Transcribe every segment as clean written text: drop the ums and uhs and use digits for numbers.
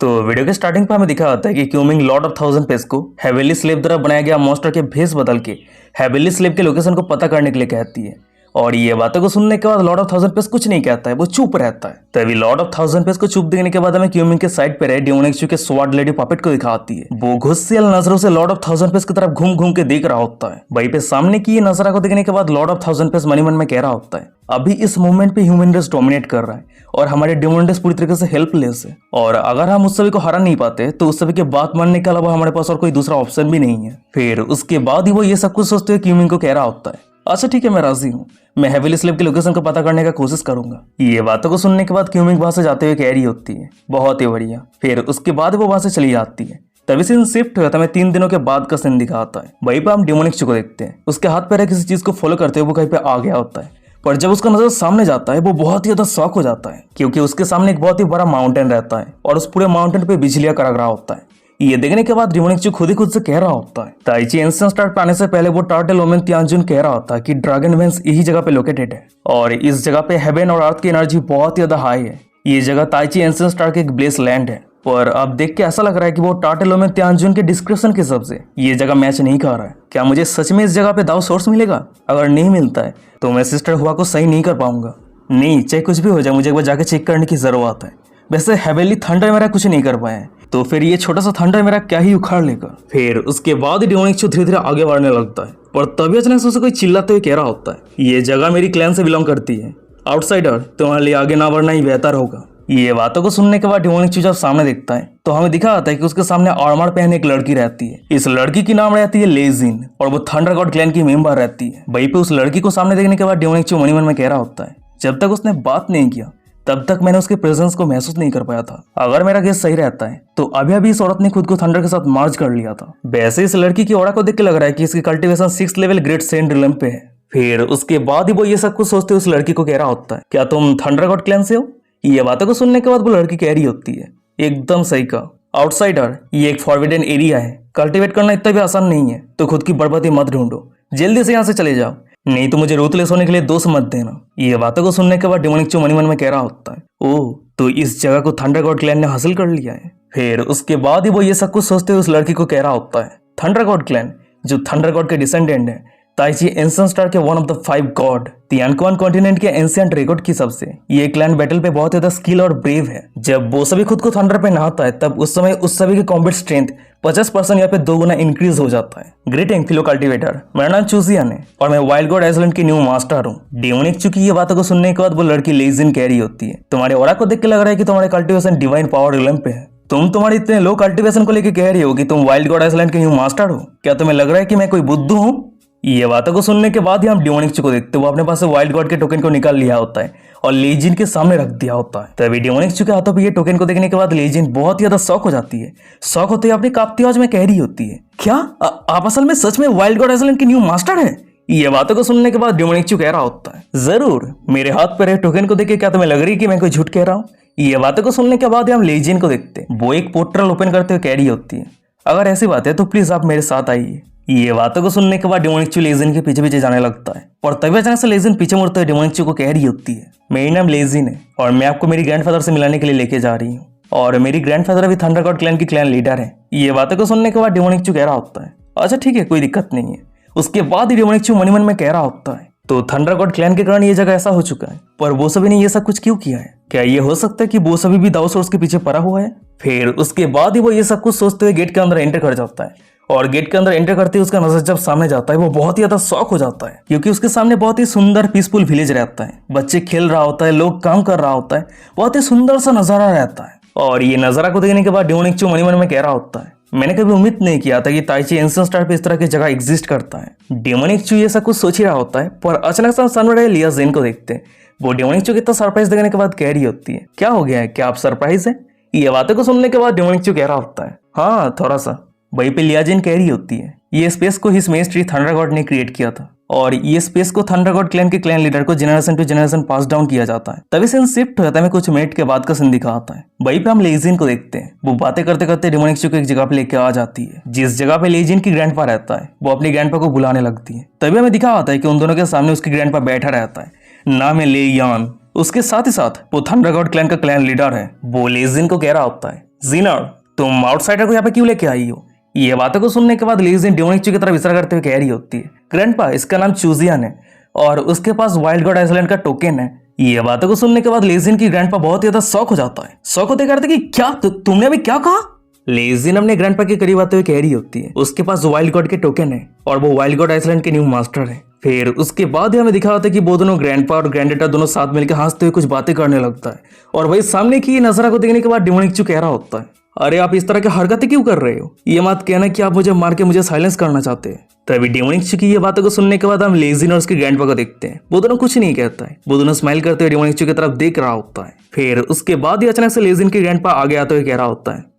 तो वीडियो के स्टार्टिंग पर हमें दिखा जाता है कि क्यूमिंग लॉर्ड ऑफ थाउजेंड पेस को हेवेली स्लेव द्वारा बनाया गया मॉन्स्टर के भेष बदल के हेवेली स्लेव के लोकेशन को पता करने के लिए कहती है। और ये बातों को सुनने के बाद लॉर्ड ऑफ थाउजेंड पेस कुछ नहीं कहता है, वो चुप रहता है। तभी लॉर्ड ऑफ थाउजेंड पेस को चुप देखने के बाद हमें क्यूमिंग के साइड पे रहे डेमोनिक के स्वॉर्ड लेडी पपेट को दिखाती है। वो गुस्सेल नजरों से लॉर्ड ऑफ थाउजेंड पेस की तरफ घूम घूम के देख रहा होता है। वहीं पे सामने की ये नजरा को देखने के बाद लॉर्ड ऑफ थाउजेंड पेस मनी मन में कह रहा होता है अभी इस मूवमेंट पे ह्यूमन रेस डोमिनेट कर रहा है और हमारे डेमन रेस पूरी तरीके से हेल्पलेस है। और अगर हम उस सभी को हरा नहीं पाते तो उस सभी के बात मानने के अलावा हमारे पास और कोई दूसरा ऑप्शन भी नहीं है। फिर उसके बाद ही वो ये सब कुछ सोचते हुए क्यूमिंग को कह रहा होता है अच्छा ठीक है, मैं राजी हूँ, मैं हेवेली स्लेव की लोकेशन को पता करने का कोशिश करूंगा। ये बातों को सुनने के बाद क्यूमिंग वहां से जाते हुए कह रही होती है बहुत ही बढ़िया। फिर उसके बाद वो वहां से चली जाती है। तभी सीन शिफ्ट हुआ था, हमें 3 दिनों के बाद का सीन दिखाता है। वहीं पर हम डेमोनिक को देखते हैं, उसके हाथ पैर किसी चीज को फॉलो करते हुए वो कहीं पे आ गया होता है। पर जब उसका नजर सामने जाता है वो बहुत ही ज्यादा शॉक हो जाता है क्योंकि उसके सामने एक बहुत ही बड़ा माउंटेन रहता है और उस पूरे माउंटेन पे बिजलियां कड़क रहा होता है। ये देखने के बाद डेमोनिक खुद ही खुद से कह रहा होता है ताइची एंशिएंट स्टार पे आने से पहले वो टार्टल ओमेन तियानजुन कह रहा होता है कि ड्रैगन वेंस यही जगह पे लोकेटेड है और इस जगह पे हेवन और अर्थ की एनर्जी बहुत ही ज्यादा हाई है। ये जगह ताइची एंशिएंट स्टार के एक ब्लेस लैंड है। पर अब देख के ऐसा लग रहा है कि वो टार्टल ओमेन तियानजुन के डिस्क्रिप्शन के हिसाब से ये जगह मैच नहीं कर रहा है। क्या मुझे सच में इस जगह पे दाव सोर्स मिलेगा? अगर नहीं मिलता है तो मैं सिस्टर हुआ को सही नहीं कर पाऊंगा। नहीं, चाहे कुछ भी हो जाए मुझे एक बार जाके चेक करने की जरूरत है। वैसे हेवेली थंडर मेरा कुछ नहीं कर पाए तो फिर ये छोटा सा थंडर मेरा क्या ही उखाड़ लेगा। फिर उसके बाद डेमोनिक धीरे धीरे आगे बढ़ने लगता है पर तभी अचानक से उसे कोई चिल्लाते हुए कह रहा होता है ये जगह मेरी क्लैन से बिलोंग करती है, आउटसाइडर तुम्हारे लिए आगे ना बढ़ना ही बेहतर होगा। ये बातों को सुनने के बाद डेमोनिक जब सामने देखता है तो हमें दिखा जाता है कि उसके सामने आर्मर पहने एक लड़की रहती है। इस लड़की की नाम रहती है लेजिन और वो थंडर गॉड क्लैन की मेंबर रहती है। वहीं पे उस लड़की को सामने देखने के बाद डेमोनिक मनी मन में कह रहा होता है जब तक उसने बात नहीं किया तब तक मैंने उसके प्रेजेंस को महसूस नहीं कर पाया था। अगर मेरा गेस सही रहता है तो अभी अभी इस औरत ने खुद को थंडर के साथ मर्ज कर लिया था। वैसे इस लड़की की ऑरा को देख के लग रहा है कि इसकी cultivation 6th level great saint realm पे है। फिर उसके बाद ही वो ये सब कुछ सोचते हुए उस लड़की को कह रहा होता है क्या तुम थंडर गॉड क्लैन से हो? ये बातों को सुनने के बाद वो लड़की कह रही होती है एकदम सही कहा, आउटसाइडर ये एक फॉरबिडन एरिया है, कल्टीवेट करना इतना भी आसान नहीं है, तो खुद की बर्बादी मत ढूंढो, जल्दी से यहाँ से चले जाओ, नहीं तो मुझे रूथलेस होने के लिए दोष मत देना। ये बातों को सुनने के बाद डेमोनिक मनी मन में कह रहा होता है ओह तो इस जगह को थंडर गॉड क्लैन ने हासिल कर लिया है। फिर उसके बाद ही वो ये सब कुछ सोचते हुए उस लड़की को कह रहा होता है थंडर गॉड क्लैन जो थंडर गॉड के डिसेंडेंट है, ताइची एंशिएंट स्टार के one of the 5 god, Tiankuan continent के एंशिएंट रिकॉर्ड की सबसे ये क्लैन बैटल पे बहुत ज्यादा स्किल और ब्रेव है। जब वो सभी खुद को थंडर पे नहाता है तब उस समय उस सभी के कॉम्बैट स्ट्रेंथ 50% या पे 2 गुना इंक्रीज हो जाता है। ग्रीटिंग फिलो कल्टीवेटर, मेरा नाम चूजियन है और मैं वाइल्ड गॉड आइसलैंड की न्यू मास्टर हूँ। डेमोनिक चूंकि ये बातों को सुनने के बाद वो लड़की लेजिन कह रही होती है तुम्हारे ऑरा को देख के लग रहा है कि तुम्हारे कल्टीवेशन डिवाइन पावर रिलम पे है, तुम्हारी इतने लो कल्टीवेशन को लेकर कह रही हो कि तुम वाइल्ड गॉड आइसलैंड के न्यू मास्टर हो, क्या तुम्हें लग रहा है कि मैं कोई बुद्धू हूँ? ये बातों को सुनने के बाद ही हम डेमोनिक को देखते वो अपने पास से वाइल्ड गॉड के टोकन को निकाल लिया होता है और लेजिन के सामने रख दिया होता है। तभी डेमोनिक के हाथों पे ये टोकन को देखने के बाद लेजिन बहुत ही ज्यादा शॉक हो जाती है। शॉक होते ही अपनी कांपती आवाज में कह रही होती है क्या आप असल में सच में वाइल्ड गॉड आइसलैंड के न्यू मास्टर है? ये बातों को सुनने के बाद डेमोनिक कह रहा होता है जरूर, मेरे हाथ पर टोकन को देखे क्या तुम्हें लग रही है कि मैं कोई झूठ कह रहा हूँ? ये बातों को सुनने के बाद हम लेजिन को देखते वो एक पोर्टल ओपन करते हुए कह रही होती है अगर ऐसी बात है तो प्लीज आप मेरे साथ आइए। ये बातों को सुनने के बाद डेमोनिक लेजिन के पीछे पीछे जाने लगता है और तभी अचानक से लेजिन पीछे मुड़ते हुए डेमोनिक को कह रही होती है मेरी नाम लेजिन है और मैं आपको मेरी ग्रैंडफादर से मिलाने के लिए लेके जा रही हूँ और मेरी ग्रैंडफादर अभी थंडर गॉड क्लैन की क्लैन लीडर है। ये बातों को सुनने के बाद डेमोनिक कह रहा होता है अच्छा ठीक है, कोई दिक्कत नहीं है। उसके बाद ही डेमोनिक मनी मन में कह रहा होता है तो थंडर गॉड क्लैन के कारण ये जगह ऐसा हो चुका है, पर वो सभी ने ये सब कुछ क्यों किया है? क्या ये हो सकता है कि वो सभी भी दाव सोर्स के पीछे पड़ा हुआ है? फिर उसके बाद ही वो ये सब कुछ सोचते हुए गेट के अंदर एंटर कर जाता है और गेट के अंदर एंटर करते ही उसका नजर जब सामने जाता है वो बहुत ही ज्यादा शॉक हो जाता है क्योंकि उसके सामने बहुत ही सुंदर पीसफुल विलेज रहता है, बच्चे खेल रहा होता है, लोग काम कर रहा होता है, बहुत ही सुंदर सा नजारा रहता है। और ये नजारा को देखने के बाद डेमोनिक मनी मन में कह रहा होता है मैंने कभी उम्मीद नहीं किया था कि ताइची एंशिएंट स्टार पे इस तरह की जगह एग्जिस्ट करता है। डेमोनिक ये सब कुछ सोच ही रहा होता है पर अचानक से सामने रहे लिया जेन को देखते हैं वो डेमोनिक कितना सरप्राइज देखने के बाद कह रही होती है क्या हो गया है, क्या आप सरप्राइज है? ये बातें को सुनने के बाद डेमोनिक कह रहा होता है हाँ थोड़ा सा। वहीं पे लियाजिन कह रही होती है ये स्पेस को हिज मेस्ट्री थंडर गॉड ने क्रिएट किया था और ये स्पेस को थंडर गॉड क्लैन के क्लैन लीडर को generation to generation pass down किया जाता है। तभी सीन शिफ्ट हो जाता है, कुछ मिनट के बाद का सीन दिखा आता है। वहीं पे हम लेजिन को देखते हैं वो बातें करते करते डेमोनिक को एक जगह पे लेके आ जाती है जिस जगह पे लेजिन की ग्रैंडपा रहता है। वो अपनी ग्रैंडपा को बुलाने लगती है। तभी हमें दिखा आता है कि उन दोनों के सामने उसकी ग्रैंडपा बैठा रहता है, नाम है ले यान। उसके साथ ही साथ वो थंडर गॉड क्लैन का क्लैन लीडर है। वो लेजिन को कह रहा होता है जीनर, तुम आउटसाइडर को यहाँ पे क्यों लेके आई हो? ये बातों को सुनने के बाद लेजिन डेमोनिक की तरफ इशारा करते हुए कह रही होती है, ग्रैंडपा, इसका नाम चूजियन है और उसके पास वाइल्ड गॉड आइसलैंड का टोकन है। ये बातों को सुनने के बाद लेजिन की ग्रैंडपा बहुत ही ज्यादा शौक हो जाता है। शौक होते करते कि क्या तुमने अभी क्या कहा? लेजिन अपने ग्रैंडपा के करीब आते हुए कह रही होती है, उसके पास वाइल्ड गॉड के टोकन है और वो वाइल्ड गॉड आइसलैंड के न्यू मास्टर है। फिर उसके बाद हमें दिखा होता है कि वो दोनों ग्रैंडपा और ग्रैंडेटा दोनों साथ मिलकर हंसते हुए कुछ बातें करने लगता है और वही सामने की नजरा को देखने के बाद डेमोनिक कह रहा होता है, अरे आप इस तरह की हरकतें क्यों कर रहे हो? ये मत कहना कि आप मुझे मार के मुझे साइलेंस करना चाहते हैं। तभी डेमोनिक की ये बातों को सुनने के बाद हम लेजिन और उसके ग्रैंडपा को देखते हैं। वो दोनों कुछ नहीं कहता है, वो दोनों स्माइल करते हुए डेमोनिक की तरफ देख रहा होता है। फिर उसके बाद ही अचानक से लेजिन के ग्रैंडपा आगे आते हुए कह रहा होता है,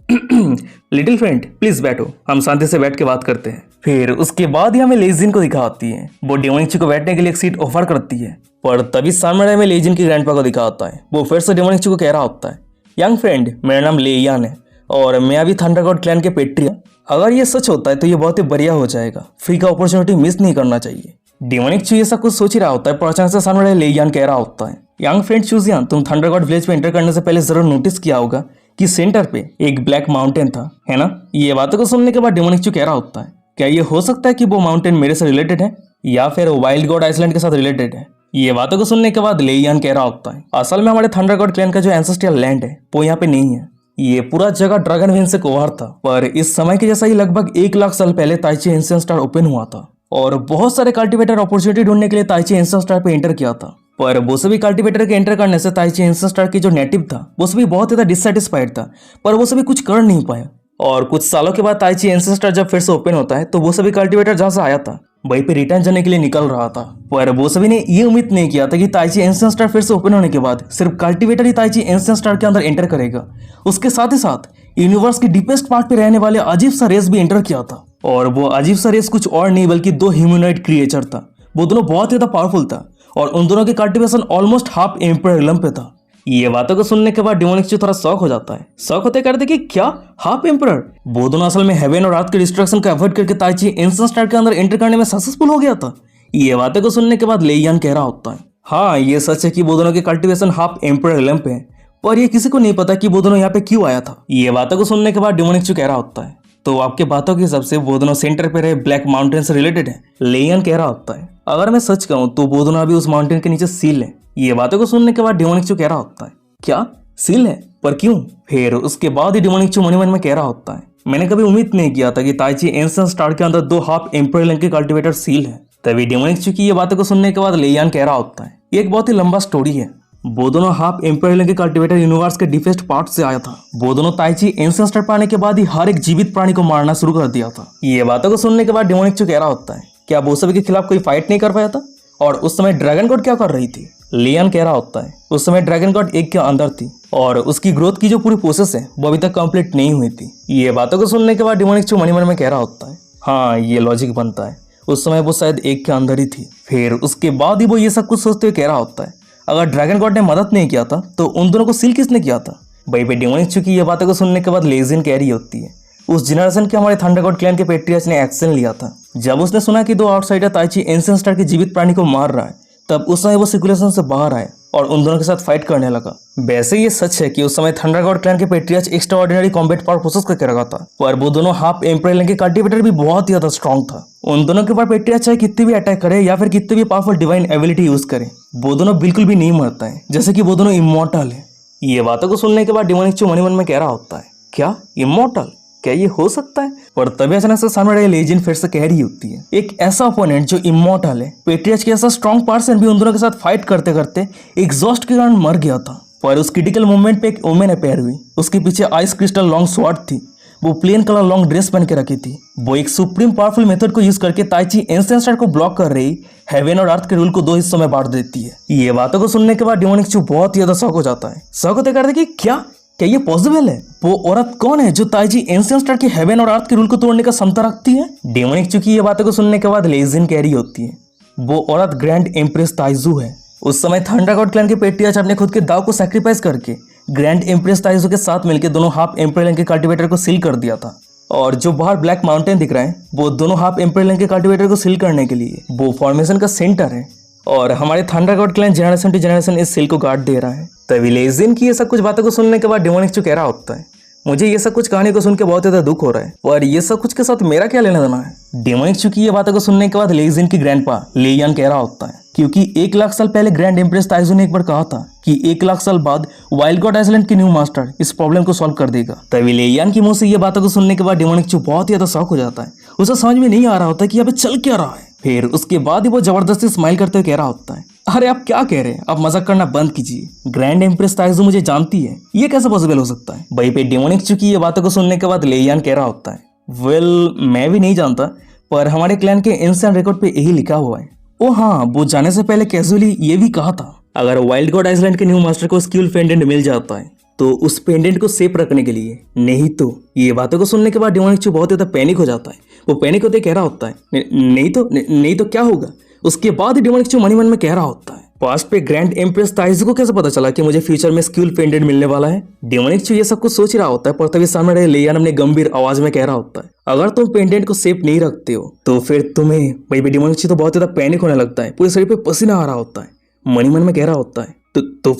लिटिल फ्रेंड प्लीज बैठो, हम शांति से बैठ के बात करते हैं। फिर उसके बाद ही हमें लेजिन को दिखा होती है, वो डेमोनिक को बैठने के लिए एक सीट ऑफर करती है। पर तभी सामने हमें लेजिन की ग्रैंडपा को दिखा होता है। वो फिर से डेमोनिक को कह रहा होता है, यंग फ्रेंड, मेरा नाम लेयान है और मैं अभी थंडर गॉड क्लैन के पेट्रिया। अगर ये सच होता है तो ये बहुत ही बढ़िया हो जाएगा, फ्री का अपॉर्चुनिटी मिस नहीं करना चाहिए। डेमोनिक ये सब कुछ सोच ही रहा होता है, पर अचानक से सामने लेयान कह रहा होता है, यंग फ्रेंड चूजियन, तुम थंडर गॉड विलेज में एंटर करने से पहले जरूर नोटिस किया होगा कि सेंटर पे एक ब्लैक माउंटेन था, है ना? ये बातों को सुनने के बाद डेमोनिक कह रहा होता है, क्या ये हो सकता है कि वो माउंटेन मेरे से रिलेटेड है या फिर वाइल्ड गॉड आइसलैंड के साथ रिलेटेड है? ये बातों को सुनने के बाद लेयान कह रहा होता है, असल में हमारे थंडर गॉड क्लैन का जो एंसेस्ट्रियल लैंड है वो यहाँ पे नहीं है। ये पूरा जगह ड्रैगन वेन से कवर था, पर इस समय के जैसा ही लगभग 1 लाख साल पहले ताइची एंशिएंट स्टार ओपन हुआ था और बहुत सारे कल्टीवेटर अपॉर्चुनिटी ढूंढने के लिए ताइची एंशिएंट स्टार पे एंटर किया था। पर वो सभी कल्टीवेटर के एंटर करने से ताइची एंशिएंट स्टार की जो नेटिव था वो सभी बहुत ज्यादा डिससेटिस्फाइड था, पर वो सभी कुछ कर नहीं पाया। और कुछ सालों के बाद ताइची एंशिएंट स्टार जब फिर से ओपन होता है तो वो सभी कल्टीवेटर जहां से आया था वहीं पे रिटर्न जाने के लिए निकल रहा था। पर वो सभी ने ये उम्मीद नहीं किया था कि ताइची एंशिएंट स्टार फिर से ओपन होने के बाद सिर्फ कल्टीवेटर ही ताइची एंशिएंट स्टार के अंदर एंटर करेगा, उसके साथ ही साथ यूनिवर्स के डीपेस्ट पार्ट पे रहने वाले अजीब सा रेस भी एंटर किया था। और वो अजीब सा रेस कुछ और नहीं बल्कि 2 ह्यूमनॉइड क्रिएचर था। वो दोनों बहुत ज्यादा पावरफुल था और उन दोनों की cultivation almost half empire realm पे था। ये बातों को सुनने के बाद डेमोनिक थोड़ा शॉक हो जाता है। शॉक होते करते कि क्या हाफ एम्पायर? वो दोनों असल में हेवन और अर्थ के डिस्ट्रक्शन को अवॉइड करके ताइची एंशिएंट स्टार के अंदर एंटर करने में सक्सेसफुल हो गया था। ये बातें को सुनने के बाद लेयान कह रहा होता है, हाँ ये सच है कि वो दोनों की कल्टीवेशन हाफ एम्पायर रिलम पे है, पर ये किसी को नहीं पता कि वो दोनों यहाँ पे क्यों आया था। ये बातों को सुनने के बाद डेमोनिक कह रहा होता है, तो आपके बातों के हिसाब से वो दोनों सेंटर पे रहे ब्लैक माउंटेन से रिलेटेड है। लेयन कह रहा होता है, अगर मैं सच कहूं तो वो दोनों अभी उस माउंटेन के नीचे सील है। ये बातों को सुनने के बाद डेमोनिक कह रहा होता है, क्या सील है? पर क्यों? फिर उसके बाद ही डेमोनिक मन ही मन में कह रहा होता है, मैंने कभी उम्मीद नहीं किया था कि ताइची एंशिएंट स्टार के अंदर 2 हाफ एम्पायर रिलम के कल्टीवेटर सील है। तभी डेमोनिक की ये बातों को सुनने के बाद लेयान कह रहा होता है, ये एक बहुत ही लंबा स्टोरी है। वो दोनों हाफ एम्पायर रिलम के कल्टीवेटर यूनिवर्स के डीपेस्ट पार्ट से आया था। वो दोनों ताइची एंशिएंट स्टार पाने के बाद ही हर एक जीवित प्राणी को मारना शुरू कर दिया था। ये बातों को सुनने के बाद डेमोनिक कह रहा होता है, क्या वो सभी के खिलाफ कोई फाइट नहीं कर पाया था? और उस समय ड्रैगन गॉड क्या कर रही थी? लियन कह रहा होता है, उस समय ड्रैगन गॉड एक के अंदर थी और उसकी ग्रोथ की जो पूरी प्रोसेस है वो अभी तक कंप्लीट नहीं हुई थी। ये बातों को सुनने के बाद डेमोनिक मन ही मन में कह रहा होता है, हाँ ये लॉजिक बनता है, उस समय वो शायद एक के अंदर ही थी। फिर उसके बाद ही वो ये सब कुछ सोचते हुए कह रहा होता है, अगर ड्रैगन गॉड ने मदद नहीं किया था तो उन दोनों को सील किसने किया था? भाई पे डेमोनिक की ये बातों को सुनने के बाद लेजिन कह रही होती है, उस जनरेशन के हमारे थंडर गॉड क्लैन के पेट्रियार्च ने एक्शन लिया था। जब उसने सुना कि 2 आउटसाइडर ताइची एंशिएंट स्टार के जीवित प्राणी को मार रहा है, तब उस समय वो सर्कुलेशन से बाहर आए और उन दोनों के साथ फाइट करने लगा। वैसे ये सच है कि उस समय थंडर गॉड क्लैन के patriarch extraordinary combat power process करके रखा था, पर वो दोनों हाफ एम्पायर रिलम के कल्टीवेटर भी बहुत ही ज्यादा स्ट्रॉन्ग था। उन दोनों के ऊपर पेट्रियार्च चाहे कितने भी अटैक करे या फिर कितने भी पावरफुल डिवाइन एबिलिटी यूज करे, वो दोनों बिल्कुल भी नहीं मरता है, जैसे कि वो दोनों इमॉर्टल है। ये बातों को सुनने के बाद डेमोनिक मन ही मन में कह रहा होता है, क्या इमॉर्टल? क्या ये हो सकता है? पर तभी अचानक से सामने रही लेजिन फिर से कह रही होती है, एक ऐसा ओपोनेंट जो इमॉर्टल है, पेट्रियार्च के ऐसा स्ट्रॉन्ग पर्सन भी उन दोनों के साथ फाइट करते करते एग्जॉस्ट के कारण मर गया था। पर उस क्रिटिकल मोमेंट पे एक वुमेन अपेयर हुई, उसके पीछे आइस क्रिस्टल लॉन्ग स्वॉर्ड थी, वो प्लेन कलर लॉन्ग ड्रेस पहन के रखी थी। वो एक सुप्रीम पावरफुल मेथड को यूज करके ताइची एंशिएंट स्टार को ब्लॉक कर रही हेवन और अर्थ के रूल को 2 हिस्सों में बांट देती है। ये बातों को सुनने के बाद डेमोनिक बहुत ही ज्यादा शॉक हो जाता है। शॉक होते करते कि क्या ये पॉसिबल है? वो औरत कौन है जो ताइची एंशिएंट स्टार के हेवन और अर्थ के रूल को तोड़ने का क्षमता रखती है? डेमोनिक की ये बातों को सुनने के बाद लेजिन कह रही होती है, वो औरत ग्रैंड एम्प्रेस ताइजू है। उस समय थंडर गॉड क्लैन के पेट्रियार्च अपने खुद के दाव को सैक्रिफाइस करके ग्रैंड एम्प्रेस ताइजू के साथ मिलकर दोनों हाफ एम्पायर रिलम के कल्टीवेटर को सील कर दिया था। और जो बाहर ब्लैक माउंटेन दिख रहा है वो दोनों हाफ एम्पायर रिलम के कल्टीवेटर को सील करने के लिए वो फॉर्मेशन का सेंटर है और हमारे thunder god clan generation to generation इस सील को गार्ड दे रहा है। तभी लेजिन की ये सब कुछ बातों को सुनने के बाद डेमोनिक कह रहा होता है, मुझे ये सब कुछ कहानी को सुन के बहुत ज्यादा दुख हो रहा है, और ये सब कुछ के साथ मेरा क्या लेना देना है। डेमोनिक चू की ये बातों को सुनने के बाद लेजिन की ग्रैंडपा लेयान कह रहा होता है, क्योंकि 1 लाख साल पहले ग्रैंड एम्प्रेस ताइजू ने एक बार कहा था कि 1 लाख साल बाद वाइल्ड गॉड आइलैंड के न्यू मास्टर इस प्रॉब्लम को सॉल्व कर देगा। तभी लेयान की मुंह से ये बातों को सुनने के बाद डेमोनिक चू बहुत ज्यादा शॉक हो जाता है। उसे समझ में नहीं आ रहा होता कि यहाँ पे चल क्या रहा है। फिर उसके बाद ही वो जबरदस्ती स्माइल करते हुए कह रहा होता है, अरे आप क्या कह रहे हैं, आप मजाक करना बंद कीजिए। ग्रैंड एम्प्रेस ताइजू मुझे जानती है, ये कैसे पॉसिबल हो सकता है। वहीं पे डेमोनिक चू की ये बातों को सुनने के बाद लेयान कह रहा होता है, वेल मैं भी नहीं जानता, पर हमारे क्लैन के एंशिएंट रिकॉर्ड पे यही लिखा हुआ है। ओ हाँ, वो जाने से पहले कैजुअली ये भी कहा था, अगर वाइल्ड गॉड आइलैंड के न्यू मास्टर को स्किल पेंडेंट मिल जाता है तो उस पेंडेंट को सेफ रखने के लिए, नहीं तो। ये बातों को सुनने के बाद डेमोनिक चू बहुत ज्यादा पैनिक हो जाता है। वो पैनिक होते कह रहा होता है, नहीं तो क्या होगा। उसके बाद डेमोनिक चू मन ही मन में कह रहा होता है, पास्ट पे ग्रैंड एम्प्रेस ताइजू को कैसे पता चला कि मुझे फ्यूचर में स्किल पेंडेंट मिलने वाला है। डेमोनिक चू ये सब कुछ सोच रहा होता है, पर तभी सामने रहे लेयान अपने गंभीर आवाज में कह रहा होता है, अगर तुम पेंडेंट को सेफ नहीं रखते हो तो फिर तुम्हें। भाई डेमोनिक चू तो बहुत ज्यादा पैनिक होने लगता है, पूरे शरीर पे पसीना आ रहा होता है। मन ही मन में कह रहा होता है, तो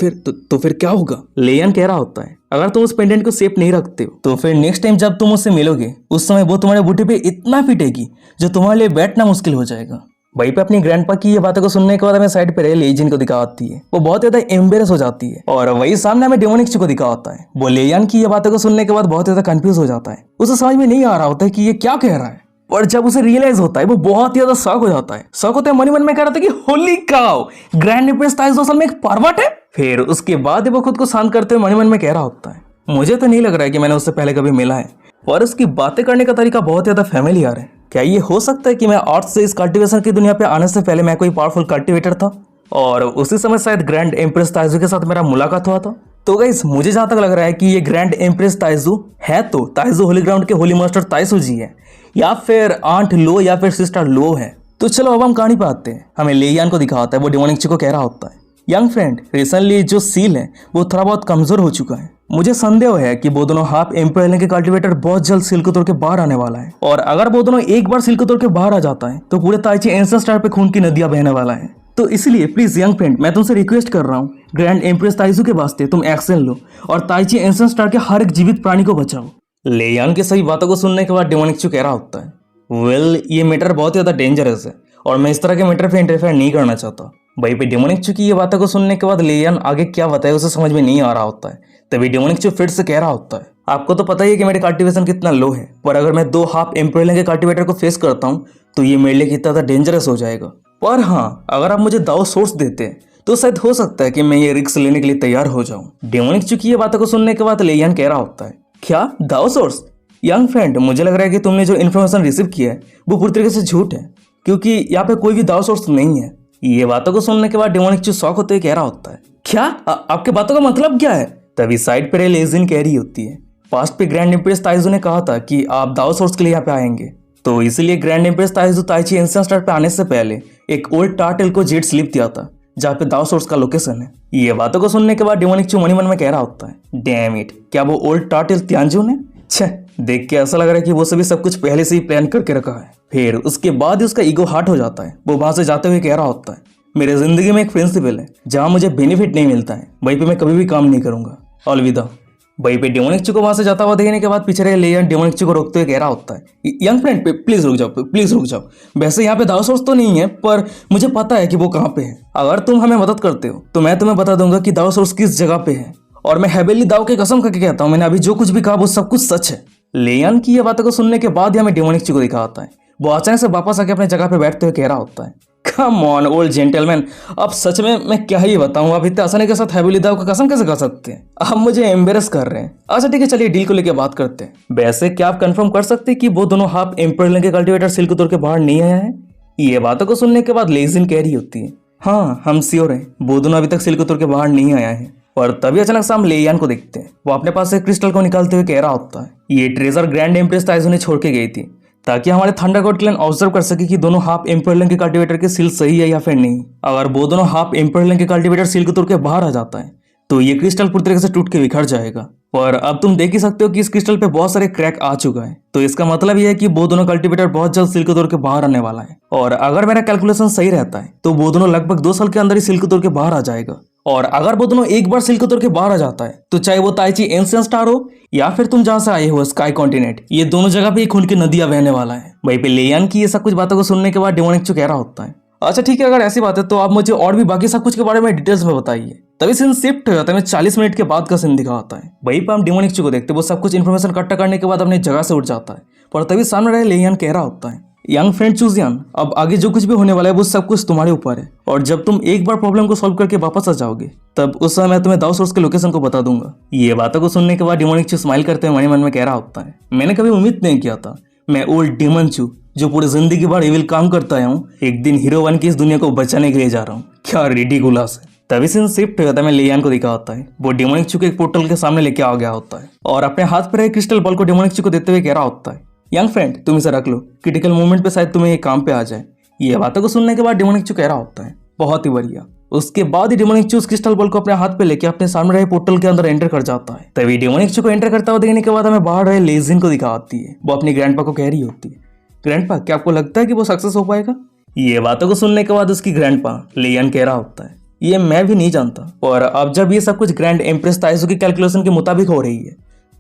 फिर क्या होगा। लेयान कह रहा होता है, अगर तुम उस पेंडेंट को सेफ नहीं रखते हो तो फिर नेक्स्ट टाइम जब तुम उससे मिलोगे उस समय वो तुम्हारे बूटे पे इतना पीटेगी जो तुम्हारे लिए बैठना मुश्किल हो जाएगा। वहीं पे अपनी ग्रैंडपा की ये बातों को सुनने के बाद हमें साइड पे रहे लेजिन को दिखाती है। वो बहुत ज्यादा एम्बेरस हो जाती है, और वही सामने हमें डेमोनिक चू को दिखा होता है। वो लेयान की ये बातों को सुनने के बाद बहुत ज्यादा कंफ्यूज हो जाता है। उसे समझ में नहीं आ रहा होता है कि ये क्या कह रहा है, और जब उसे रियलाइज होता है वो बहुत ज्यादा शॉक हो जाता है। शॉक होते मन ही मन में कह रहा था कि होली काउ, ग्रैंड एम्प्रेस ताइजू असल में एक पर्वत है। फिर उसके बाद वो खुद को शांत करते हुए मन ही मन में कह रहा होता है, मुझे तो नहीं लग रहा है कि मैंने उससे पहले कभी मिला है, और उसकी बातें करने का तरीका बहुत ज्यादा फैमिलियर है। क्या ये हो सकता है कि मैं आर्ट से इस कल्टीवेशन की दुनिया पे आने से पहले मैं कोई पावरफुल कल्टीवेटर था, और उसी समय शायद ग्रैंड एम्प्रेस ताइजू के साथ मेरा मुलाकात हुआ था। तो गाइस मुझे जहां तक लग रहा है कि ये ग्रैंड एम्प्रेस ताइजू है तो ताइजू होली ग्राउंड के होली मास्टर ताइसू जी है, या फिर आंट लो या फिर सिस्टर लो है। तो चलो अब हम कहानी पे आते हैं। हमें लेयान को दिखाता है, वो डेमोनिक चू को कह रहा होता है, यंग फ्रेंड रिसेंटली जो सील है वो थोड़ा बहुत कमजोर हो चुका है। मुझे संदेह है कि वो दोनों हाफ एम्पायर के कल्टीवेटर बहुत जल्द सील को तोड़ के बाहर आने वाला है, और अगर वो दोनों एक बार सील को तोड़ के बाहर आ जाता है तो पूरे ताइची एंशिएंट स्टार पे खून की नदियां बहने वाला है। तो इसलिए प्लीज यंग फ्रेंड मैं तुमसे रिक्वेस्ट कर रहा हूँ, ग्रैंड एम्प्रेस ताइजू के वास्ते तुम एक्शन लो और ताइची एंशिएंट स्टार के हर एक जीवित प्राणी को बचाओ। लेयान की सही बातों को सुनने के बाद डेमोनिक चू कह रहा होता है, वेल ये मैटर बहुत ज्यादा डेंजरस है और मैं इस तरह के मैटर पे इंटरफेयर नहीं करना चाहता। भाई पे डेमोनिक चू की ये बातों को सुनने के बाद लेयान आगे क्या बताए उसे समझ में नहीं आ रहा होता है। तभी डेमोनिक चू फिर से कह रहा होता है, आपको तो पता ही है कि मेरे कल्टीवेशन कितना लो है, पर अगर मैं 2 हाफ एम्पायर के कल्टीवेटर को फेस करता हूँ तो ये मेरे लिए कितना ज्यादा डेंजरस हो जाएगा। पर हाँ, अगर आप मुझे दाव सोर्स देते हैं तो शायद हो सकता है कि मैं ये रिस्क लेने के लिए तैयार हो जाऊं। डेमोनिक चू की ये बातों को सुनने के बाद लेयान कह रहा होता है, क्या दाव सोर्स? यंग फ्रेंड मुझे लग रहा है कि तुमने जो इन्फॉर्मेशन रिसीव किया है वो पूरी तरीके से झूठ है, क्योंकि यहाँ पे कोई भी दाव सोर्स नहीं है। ये बातों को सुनने के बाद डेमोनिक चू शॉक होते हुए कह रहा होता है, क्या आपके बातों का मतलब क्या है? तभी साइड पर लेजिन कह रही होती है, पास्ट पे ग्रैंड एम्प्रेस ताइजू ने कहा था कि आप दाव सोर्स के लिए यहाँ पे आएंगे, तो इसलिए ग्रैंड एम्प्रेस ताइजू ताइची एंशिएंट स्टार पे आने से पहले एक ओल्ड टार्टल को जेट स्लिप दिया था जहाँ पे दाव सोर्स का लोकेशन है। ये बातों को सुनने के बाद डेमोनिक चू मन में कह रहा होता है, डैम इट, क्या वो ओल्ड टार्टल त्यांजू ने? छे, देख के ऐसा लग रहा है कि वो सभी सब कुछ पहले से ही प्लान करके रखा है। फिर उसके बाद ही उसका ईगो हार्ट हो जाता है। वो वहां से जाते हुए कह रहा होता है, मेरे जिंदगी में एक प्रिंसिपल है, जहां मुझे बेनिफिट नहीं मिलता है वहीं पे मैं कभी भी काम नहीं करूंगा, अलविदा। वहीं पे डेमोनिक चू को वहां से जाता हुआ देखने के बाद पीछे रहे लेयन डेमोनिक चू को रोकते हुए कह रहा होता है, यंग फ्रेंड प्लीज रुक जाओ। वैसे यहाँ पे दाव सोर्स तो नहीं है, पर मुझे पता है कि वो कहाँ पे है। अगर तुम हमें मदद करते हो तो मैं तुम्हें बता दूंगा कि दाव सोर्स किस जगह पे है, और मैं हेवेली दाव की कसम करके कहता हूँ मैंने अभी जो कुछ भी कहा वो सब कुछ सच है। लेयन की ये बातों को सुनने के बाद ही हमें डेमोनिक चू को दिखा होता है। वो अचानक से वापस आके अपने जगह पे बैठते हुए कह रहा होता है, कम ऑन ओल्ड जेंटलमैन, अब सच में मैं क्या ही बताऊं, आप इतने आसानी के साथ हेवेली दाव का कसम कैसे कर सकते हैं? आप मुझे एम्बेरस कर रहे हैं। अच्छा ठीक है, चलिए डील को लेकर बात करते हैं। वैसे क्या आप कंफर्म कर सकते हैं कि वो दोनों हाफ एम्पायर के कल्टीवेटर सील को तोड़ के बाहर नहीं आया है? ये बातों को सुनने के बाद लेजिन कह रही होती है, हाँ हम श्योर हैं, वो दोनों अभी तक सील को तोड़ के बाहर नहीं आया है। और तभी अचानक से हम लेयान को देखते हैं। वो अपने पास से क्रिस्टल को निकालते हुए कह रहा होता है, ये ट्रेजर ग्रैंड एम्प्रेस ताइजू ने छोड़ के गई थी ताकि हमारे थंडर गॉड क्लैन ऑब्जर्व कर सके कि दोनों हाफ एम्पायर के कल्टीवेटर के सील सही है या फिर नहीं। अगर वो दोनों हाफ एम्पायर के कल्टीवेटर सील को तोड़ के बाहर आ जाता है तो ये क्रिस्टल पूरी तरीके से टूट के बिखर जाएगा। पर अब तुम देख ही सकते हो कि इस क्रिस्टल पे बहुत सारे क्रैक आ चुका है, तो इसका मतलब यह है कि वो दोनों कल्टीवेटर बहुत जल्द सील को तोड़ के बाहर आने वाला है। और अगर मेरा कैलकुलेशन सही रहता है तो वो दोनों लगभग 2 साल के अंदर ही सील को तोड़ के बाहर आ जाएगा। और अगर वो दोनों एक बार सील को तोड़ के बाहर आ जाता है तो चाहे वो ताइची एंशियंट स्टार हो या फिर तुम जहां से आए हो स्काई कॉन्टिनेंट, ये दोनों जगह पे खून की नदियां बहने वाला है। वहीं पे लेयान की ये सब कुछ बातों को सुनने के बाद डेमोनिक चू कह रहा होता है, अच्छा ठीक है, अगर ऐसी बात है तो आप मुझे और भी बाकी सब कुछ के बारे में डिटेल्स में बताइए। तभी सीन शिफ्ट हो जाता है, 40 मिनट के बाद का सीन दिखा होता है। वहीं पर हम डेमोनिक चू को देखते हैं, वो सब कुछ इन्फॉर्मेशन इकट्ठा करने के बाद अपनी जगह से उठ जाता है। पर तभी सामने रहे लेयान कह रहा होता है, यंग फ्रेंड चूजियन, अब आगे जो कुछ भी होने वाला है वो सब कुछ तुम्हारे ऊपर है, और जब तुम एक बार प्रॉब्लम को सॉल्व करके वापस आ जाओगे तब उस समय मैं तुम्हें दाओ सोर्स के लोकेशन को बता दूंगा। ये बातों को सुनने के बाद डेमोनिक चू स्माइल करते हुए मन में कह रहा होता है, मैंने कभी उम्मीद नहीं किया था, मैं ओल्ड डेमन चू जो पूरी जिंदगी भर एविल काम करता आया हूँ, एक दिन हीरो बन के इस दुनिया को बचाने के लिए जा रहा हूँ। क्या रिडिकुलस है। तभी सीन शिफ्ट हो जाता है, मैं लेयान को दिखा होता है, वो डेमोनिक चू के एक पोर्टल के सामने लेके आ गया होता है और अपने हाथ पर एक क्रिस्टल बॉल को डेमोनिक चू को देते हुए कह रहा होता है, यंग फ्रेंड तुम इसे रख लो, क्रिटिकल मोमेंट पे शायद तुम्हें ये काम पे आ जाए। ये बातों को सुनने के बाद डेमोनिक चू कह रहा होता है, बहुत ही बढ़िया। उसके बाद ही डेमोनिक चू उस क्रिस्टल बॉल को अपने हाथ पे लेके अपने सामने रहे पोर्टल के अंदर एंटर कर जाता है। तभी डेमोनिक चू को एंटर करता हुआ देखने के बाद हमें बाहर रहे लेजिन को दिखा आती है, वो अपनी ग्रैंडपा को कह रही होती है, ग्रैंडपा क्या आपको लगता है कि वो सक्सेस हो पाएगा? ये बातों को सुनने के बाद उसकी ग्रैंडपा लेयन कह रहा होता है, ये मैं भी नहीं जानता, और अब जब ये सब कुछ ग्रैंड एम्प्रेस ताइजू की कैलकुलेशन के मुताबिक हो रही है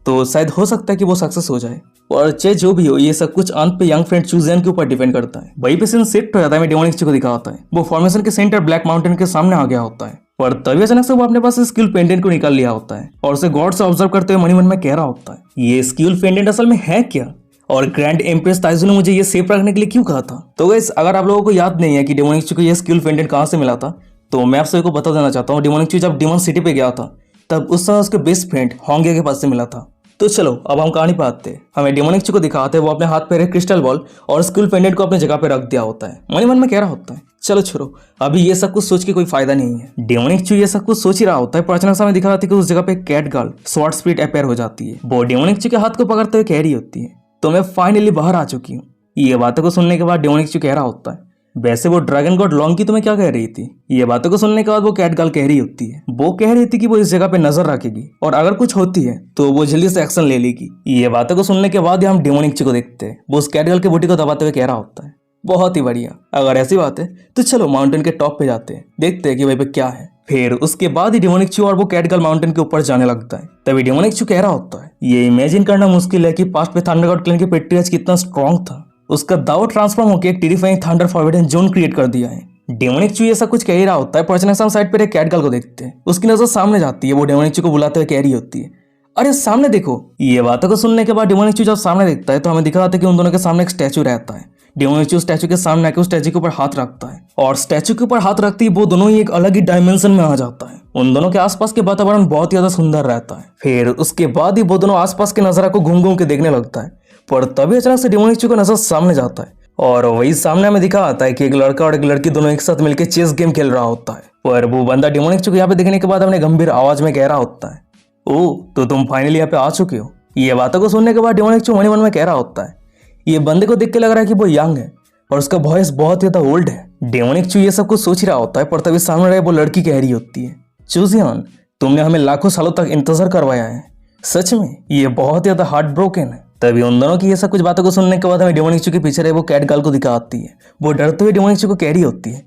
तो शायद हो सकता है कि वो सक्सेस हो जाए, और चाहे जो भी हो ये सब कुछ अंत पे यंग फ्रेंड चूजियन के ऊपर डिपेंड करता है। वहीं पे सीन शिफ्ट हो जाता है, मैं डेमोनिक चू को दिखा होता है, वो फॉर्मेशन के सेंटर ब्लैक माउंटेन के सामने आ गया होता है, पर तभी अचानक से वो अपने पास स्किल पेंडेंट को निकाल लिया होता है और उसे गॉड से ऑब्जर्व करते हुए मन में कह रहा होता है, ये स्किल पेंडेंट असल में है क्या, और ग्रैंड एम्प्रेस ताइजू ने मुझे ये सेफ रखने के लिए क्यों कहा था? तो गाइस अगर आप लोगों को याद नहीं है कि डेमोनिक चू को ये स्किल पेंडेंट कहाँ से मिला था, तो मैं आप सभी को बता देना चाहता हूँ, डेमोनिक चू जब डेमन सिटी पे गया था तब उस समय उसके बेस्ट फ्रेंड होंगे के पास से मिला था। तो चलो अब हम कहानी पे आते हैं। हमें डेमोनिक चू को दिखाते हैं, वो अपने हाथ पे एक क्रिस्टल बॉल और स्किल पेंडेंट को अपनी जगह पे रख दिया होता है। मन में कह रहा होता है, चलो छोड़ो, अभी ये सब कुछ सोच के कोई फायदा नहीं है। डेमोनिक चू ये सब कुछ सोच ही रहा होता है, पर अचानक समय दिखाती है कि उस जगह पे cat girl short speed appear हो जाती है। वो डेमोनिक चू के हाथ को पकड़ते हुए कह रही होती है, तो मैं फाइनली बाहर आ चुकी हूँ। ये बातों को सुनने के बाद डेमोनिक चू कह रहा होता है, वैसे वो ड्रैगन गॉड लॉन्ग की तुम्हें क्या कह रही थी? ये बातों को सुनने के बाद वो कैट गर्ल कह रही होती है, वो कह रही थी कि वो इस जगह पे नजर रखेगी और अगर कुछ होती है तो वो जल्दी से एक्शन ले लेगी। ये बातों को सुनने के बाद हम डेमोनिक चू को देखते हैं, वो उस कैट गर्ल के बूटी को दबाते हुए कह रहा होता है, बहुत ही बढ़िया, अगर ऐसी बात है तो चलो माउंटेन के टॉप पे जाते हैं, देखते हैं कि वहीं पे क्या है। फिर उसके बाद ही डेमोनिक चू और वो कैट गर्ल माउंटेन के ऊपर जाने लगता है। तभी डेमोनिक चू कह रहा होता है, ये इमेजिन करना मुश्किल है कि पास्ट में थंडर गॉड क्लैन के पेट्रियज कितना स्ट्रॉन्ग था, उसका दाव ट्रांसफॉर्म होकर एक terrifying thunder forbidden zone create कर दिया है। डेमोनिक चू ये सब कुछ कह ही रहा होता है, पर अचानक साइड पर एक कैट गर्ल को देखते हैं, उसकी नजर सामने जाती है, वो डेमोनिक चू को बुलाते हुए कह रही होती है, अरे सामने देखो। ये बातों को सुनने के बाद डेमोनिक चू जब सामने देखता है तो हमें दिखाता है कि उन दोनों के सामने एक स्टैचू रहता है। डेमोनिक चू स्टैचू के सामने आकर उस स्टैचू के ऊपर हाथ रखता है और स्टैचू के ऊपर हाथ रखते ही वो दोनों ही एक अलग ही डायमेंशन में आ जाता है। उन दोनों के आसपास के वातावरण बहुत ज्यादा सुंदर रहता है। फिर उसके बाद ही वो दोनों आसपास के नजारा को घूम घूम के देखने लगता है, पर तभी अचानक से डेमोनिक चू का नजर सामने जाता है और वही सामने हमें दिखा आता है कि एक लड़का और एक लड़की दोनों एक साथ मिलकर चेस गेम खेल रहा होता है। पर वो बंदा डेमोनिक चू को यहाँ पे देखने के बाद अपने गंभीर आवाज में कह रहा होता है, ओ तो तुम फाइनली यहाँ पे आ चुके हो। ये बातों को सुनने के बाद डेमोनिक चू मन में कह रहा होता है, ये बंदे को देख के लग रहा है कि वो यंग है और उसका वॉइस बहुत ज्यादा ओल्ड है। डेमोनिक चू ये सब कुछ सोच ही रहा होता है, पर तभी सामने रहे वो लड़की कह रही होती है, चूजियन तुमने हमें लाखों सालों तक इंतजार करवाया है, सच में ये बहुत ज्यादा हार्ट ब्रोकन है। तभी उन दोनों की ये सब कुछ बातों को सुनने के बाद हमें डेमोनिक चू के पीछे रहे वो कैट गर्ल को दिखा आती है, वो डरते हुए डेमोनिक चू को कह रही होती है,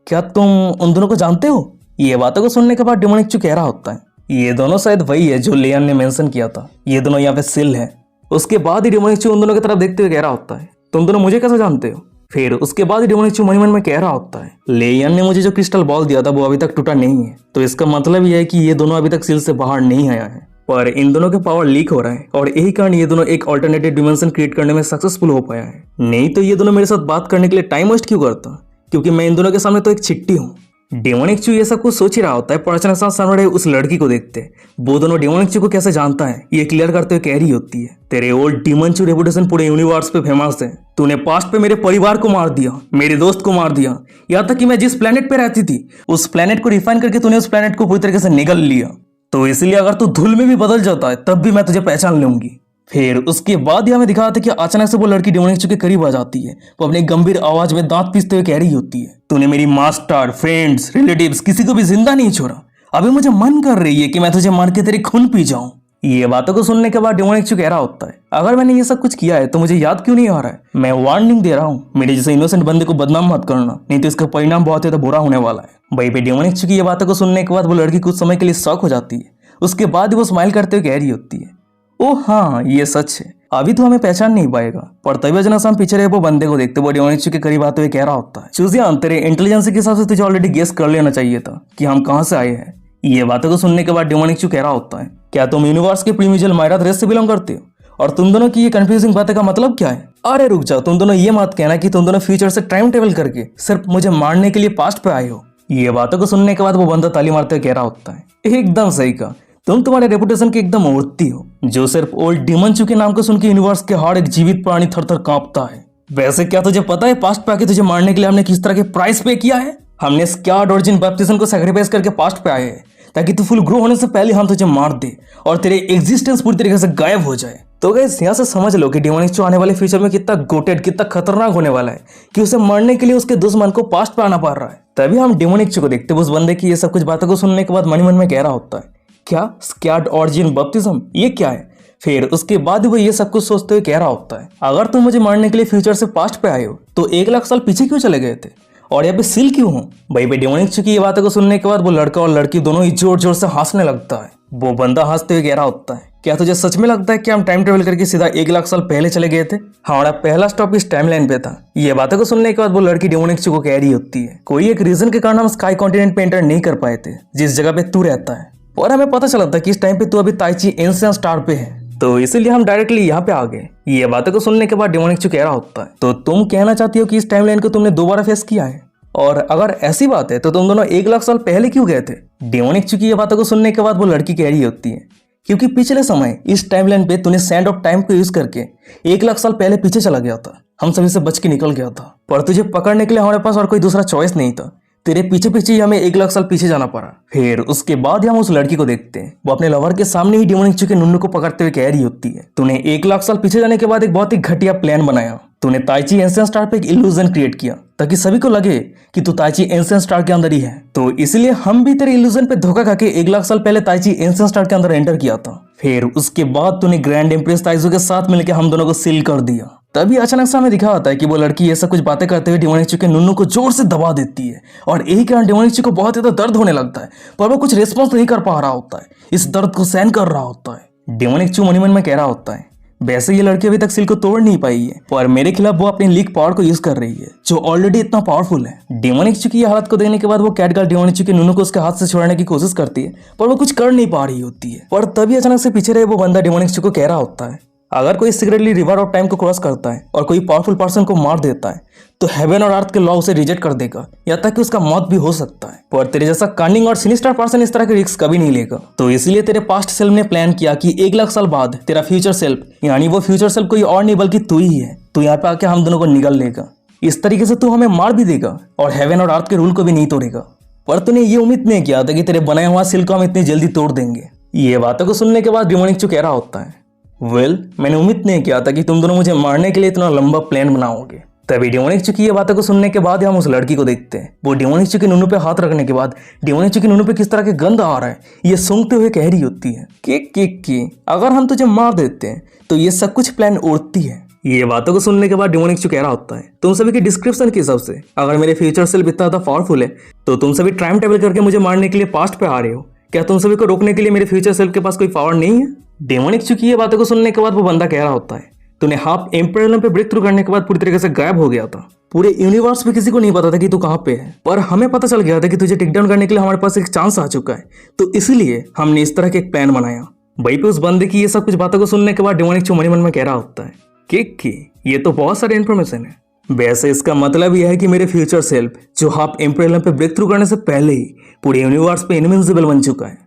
क्या तुम उन दोनों को जानते हो? ये बातों को सुनने के बाद डेमोनिक चू कह रहा होता है, ये दोनों शायद वही है जो लेयन ने मेंशन किया था, ये दोनों यहाँ पे सिल है। उसके बाद ही डेमोनिक चू उन दोनों की तरफ देखते हुए कह रहा होता है, तुम दोनों मुझे कैसे जानते हो? फिर उसके बाद ही डेमोनिक चू मन में कह रहा होता है, लेयन ने मुझे जो क्रिस्टल बॉल दिया था वो अभी तक टूटा नहीं है, तो इसका मतलब यह है कि ये दोनों अभी तक सिल से बाहर नहीं आया है, पर इन दोनों के पावर लीक हो रहा है और यही कारण ये दोनों एक ऑल्टरनेटिव डिमेंशन क्रिएट करने में सक्सेसफुल हो पाया है। नहीं तो ये दोनों मेरे साथ बात करने के लिए टाइम वेस्ट क्यों करता, क्योंकि मैं इन दोनों के सामने तो एक चिट्ठी हूँ। डेमोनिक चू ये सब कुछ सोच ही रहा होता है, पर अचानक सामने उस लड़की को देखते हैं, वो दोनों डेमोनिक चू को कैसे जानता है ये क्लियर करते हुए कह रही होती है, तेरे ओल्ड डेमन चू रेपुटेशन पूरे यूनिवर्स पे फेमस है, तूने पास्ट पे मेरे परिवार को मार दिया, मेरे दोस्त को मार दिया, यहाँ तक कि मैं जिस प्लेनेट पे रहती थी उस प्लेनेट को रिफाइन करके तूने उस प्लेनेट को पूरी तरीके से निगल लिया, तो इसलिए अगर तू धूल में भी बदल जाता है तब भी मैं तुझे पहचान लूंगी। फिर उसके बाद ही हमें दिखाते कि अचानक से वो लड़की डेमोनिक चू के करीब आ जाती है, वो अपनी गंभीर आवाज में दांत पीसते हुए कह रही होती है, तूने मेरी मास्टर, फ्रेंड्स, रिलेटिव्स किसी को भी जिंदा नहीं छोड़ा, अभी मुझे मन कर रही है कि मैं तुझे मार के तेरी खून पी जाऊं। ये बातों को सुनने के बाद डेमोनिक कह रहा होता है, अगर मैंने ये सब कुछ किया है तो मुझे याद क्यों नहीं आ रहा है। मैं वार्निंग दे रहा हूँ, मेरे जैसे इनोसेंट बंदे को बदनाम मत करना, नहीं तो इसका परिणाम बहुत ज्यादा बुरा होने वाला है। भाई पे डेमोनिक की ये बातों को सुनने के बाद वो लड़की कुछ समय के लिए शॉक हो जाती है। उसके बाद वो स्माइल करते हुए कह रही होती है, ओ हाँ ये सच है, अभी तो हमें पहचान नहीं पाएगा। पर तभी अचानक से हम पीछे रहे वो बंदे को देखते वो डेमोनिक के करीब आते हुए कह रहा होता है, चूजियान तेरे इंटेलिजेंस के हिसाब से तुझे ऑलरेडी गेस कर लेना चाहिए था कि हम कहाँ से आए हैं। ये बातों को सुनने के बाद डेमोनिक कह रहा होता है, क्या तुम यूनिवर्स के प्रीमिजियल मायरा रेस से बिलोंग करते हो? और तुम दोनों की ये कंफ्यूजिंग बातें का मतलब क्या है? अरे रुक जाओ, तुम दोनों ये मत कहना कि तुम दोनों फ्यूचर से टाइम ट्रेवल करके सिर्फ मुझे मारने के लिए पास्ट पे आए हो। ये बातों को सुनने के बाद वो बंदा ताली मारते हुए कह रहा होता है, एकदम सही कहा, तुम तुम्हारे रेपुटेशन के एकदम मूर्ति हो, जो सिर्फ ओल्ड डीमन के नाम को सुन के यूनिवर्स के हर एक जीवित प्राणी थर थर कांपता है। वैसे क्या तुझे पता है पास्ट पे आके तुझे मारने के लिए हमने किस तरह के प्राइस पे किया है? हमने स्क्यार्ड ऑरिजिन बैप्टिज्म को सैक्रिफाइस करके पास्ट पे आए हैं ताकि तू फुल ग्रो होने से पहले हम तुझे मार दे और तेरे एग्जिस्टेंस पूरी तरीके से गायब हो जाए। तो गाइस यहाँ से समझ लो कि डेमोनिक आने वाले फ्यूचर में कितना गोटेड, कितना खतरनाक होने वाला है कि उसे मारने के लिए उसके दुश्मन को पास्ट पे आना पड़ रहा है। तभी हम डेमोनिक को देखते उस बंदे की ये सब कुछ बातों को सुनने के बाद मन में कह रहा होता है, क्या स्क्यार्ड ऑरिजिन बैप्टिज्म ये क्या है? फिर उसके बाद वो ये सब कुछ सोचते हुए कह रहा होता है, अगर तुम मुझे मारने के लिए फ्यूचर से पास्ट पे आए हो तो 1 लाख साल पीछे क्यों चले गए थे और यहाँ पे सील क्यों हो? भाई पे डेमोनिक की ये बातों को सुनने के बाद वो लड़का और लड़की दोनों ही जोर जोर से हंसने लगता है। वो बंदा हंसते हुए कह रहा होता है, क्या तुझे सच में लगता है कि हम टाइम ट्रेवल करके सीधा 1 लाख साल पहले चले गए थे? हमारा पहला स्टॉप इस टाइमलाइन पे था। ये बातों को सुनने के बाद वो लड़की डेमोनिक को कह रही होती है, कोई एक रीजन के कारण हम स्काई कॉन्टिनेंट पे एंटर नहीं कर पाए थे जिस जगह पे तू रहता है, और हमें पता चला था कि इस टाइम पे तू अभी ताइची एंशिएंट स्टार पे है, तो इसीलिए हम डायरेक्टली यहाँ पे आ गए। ये बातों को सुनने के बाद डेमोनिक कह रहा होता है, तो तुम कहना चाहती हो कि इस टाइमलाइन को तुमने दोबारा फेस किया है? और अगर ऐसी बात है तो तुम दोनों 1 लाख साल पहले क्यों गए थे? डेमोनिक की ये बातों को सुनने के बाद वो लड़की कह रही होती है, क्योंकि पिछले समय इस टाइमलाइन पे तूने सैंड ऑफ टाइम को यूज करके 1 लाख साल पहले पीछे चला गया था, हम सभी से बच के निकल गया था, पर तुझे पकड़ने के लिए हमारे पास और कोई दूसरा चॉइस नहीं था, तेरे पीछे पीछे ही हमें 1 लाख साल पीछे जाना पड़ा। फिर उसके बाद हम उस लड़की को देखते हैं, वो अपने लवर के सामने ही डेमोनिक के नुन्नू को पकड़ते हुए कह रही होती है, तूने 1 लाख साल पीछे जाने के बाद एक बहुत ही घटिया प्लान बनाया। तूने ताइची एंशिएंट स्टार पे एक इल्यूजन क्रिएट किया ताकि सभी को लगे कि तू ताइची एंशिएंट स्टार के अंदर ही है, तो इसलिए हम भी तेरे इल्यूजन पे धोखा खाके 1 लाख साल पहले ताइची एंशिएंट स्टार के अंदर एंटर किया था। फिर उसके बाद तूने ग्रैंड एम्प्रेस ताइजू के साथ मिलकर हम दोनों को सील कर दिया। तभी अचानक से हमें दिखा होता है कि वो लड़की ये सब कुछ बातें करते हुए डेमोनिक के नुन्नू को जोर से दबा देती है, और यही कारण डेमोनिक को बहुत ज्यादा दर्द होने लगता है, पर वो कुछ रिस्पॉन्स नहीं कर पा रहा होता है, इस दर्द को सहन कर रहा होता है। डेमोनिक मन ही मन में कह रहा होता है, वैसे ये लड़की अभी तक सील को तोड़ नहीं पाई है, पर मेरे खिलाफ वो अपनी लीक पावर को यूज कर रही है जो ऑलरेडी इतना पावरफुल है। डेमोनिक की ये हालत को देखने के बाद वो कैट गर्ल डेमोनिक के नुन्नू को उसके हाथ से छुड़ाने की कोशिश करती है, पर वो कुछ कर नहीं पा रही होती है। पर तभी अचानक से पीछे रहे वो बंदा डेमोनिक को कह रहा होता है, अगर कोई सीक्रेटली रिवर ऑफ टाइम को क्रॉस करता है और कोई पावरफुल पर्सन को मार देता है तो हेवन और अर्थ के लॉ उसे रिजेक्ट कर देगा, या तक कि उसका मौत भी हो सकता है, पर तेरे जैसा कनिंग और सिनिस्टर पर्सन इस तरह के रिस्क कभी नहीं लेगा। तो इसलिए तेरे पास्ट सेल्फ ने प्लान किया कि 1 लाख साल बाद तेरा फ्यूचर सेल्फ, यानी वो फ्यूचर सेल्फ कोई और नहीं बल्कि तू ही है, तू यहाँ पे आके हम दोनों को निगल लेगा। इस तरीके से तू हमें मार भी देगा और हेवन और अर्थ के रूल को भी नहीं तोड़ेगा, पर तूने ये उम्मीद नहीं किया था कि तेरे बनाया हुआ सिल को हम इतनी जल्दी तोड़ देंगे। ये बातों को सुनने के बाद डेमोनिक कह रहा होता है, मैंने उम्मीद नहीं किया था कि तुम दोनों मुझे मारने के लिए इतना लंबा प्लान बनाओगे। तभी डेमोनिक की ये बातों को सुनने के बाद हम उस लड़की को देखते हैं, वो डेमोनिक के नुन्नू पे हाथ रखने के बाद डेमोनिक के नुन्नू पे किस तरह के गंध आ रहा है ये सूंघते हुए कह रही होती है कि अगर हम तुझे मार देते हैं तो ये सब कुछ प्लान उड़ती है। ये बातों को सुनने के बाद डेमोनिक कह रहा होता है, तुम सभी के डिस्क्रिप्शन के हिसाब से अगर मेरे फ्यूचर सेल्फ इतना ज्यादा पावरफुल है तो तुम सभी टाइम ट्रेवल करके मुझे मारने के लिए पास्ट पे आ रहे हो, क्या तुम सभी को रोकने के लिए मेरे फ्यूचर सेल्फ के पास कोई पावर नहीं है? डेमोनिक की ये बातों को सुनने के बाद वो बंदा कह रहा होता है, तूने हाफ एम्पेरियम पे ब्रेक थ्रू करने के बाद पूरी तरीके से गायब हो गया था, पूरे यूनिवर्स में किसी को नहीं पता था कि तू कहाँ पे है, पर हमें पता चल गया था कि तुझे टेक डाउन करने के लिए हमारे पास एक चांस आ चुका है, तो इसलिए हमने इस तरह के एक प्लान बनाया। वहीं पे उस बंदे की ये सब कुछ बातों को सुनने के बाद डेमोनिक मन ही मन में कह रहा होता है कि ये तो बहुत सारी इन्फॉर्मेशन है, वैसे इसका मतलब यह है कि मेरे फ्यूचर सेल्फ जो हाफ एम्पेरियम पे ब्रेक थ्रू करने से पहले ही पूरे यूनिवर्स पे इनविंसिबल बन चुका है।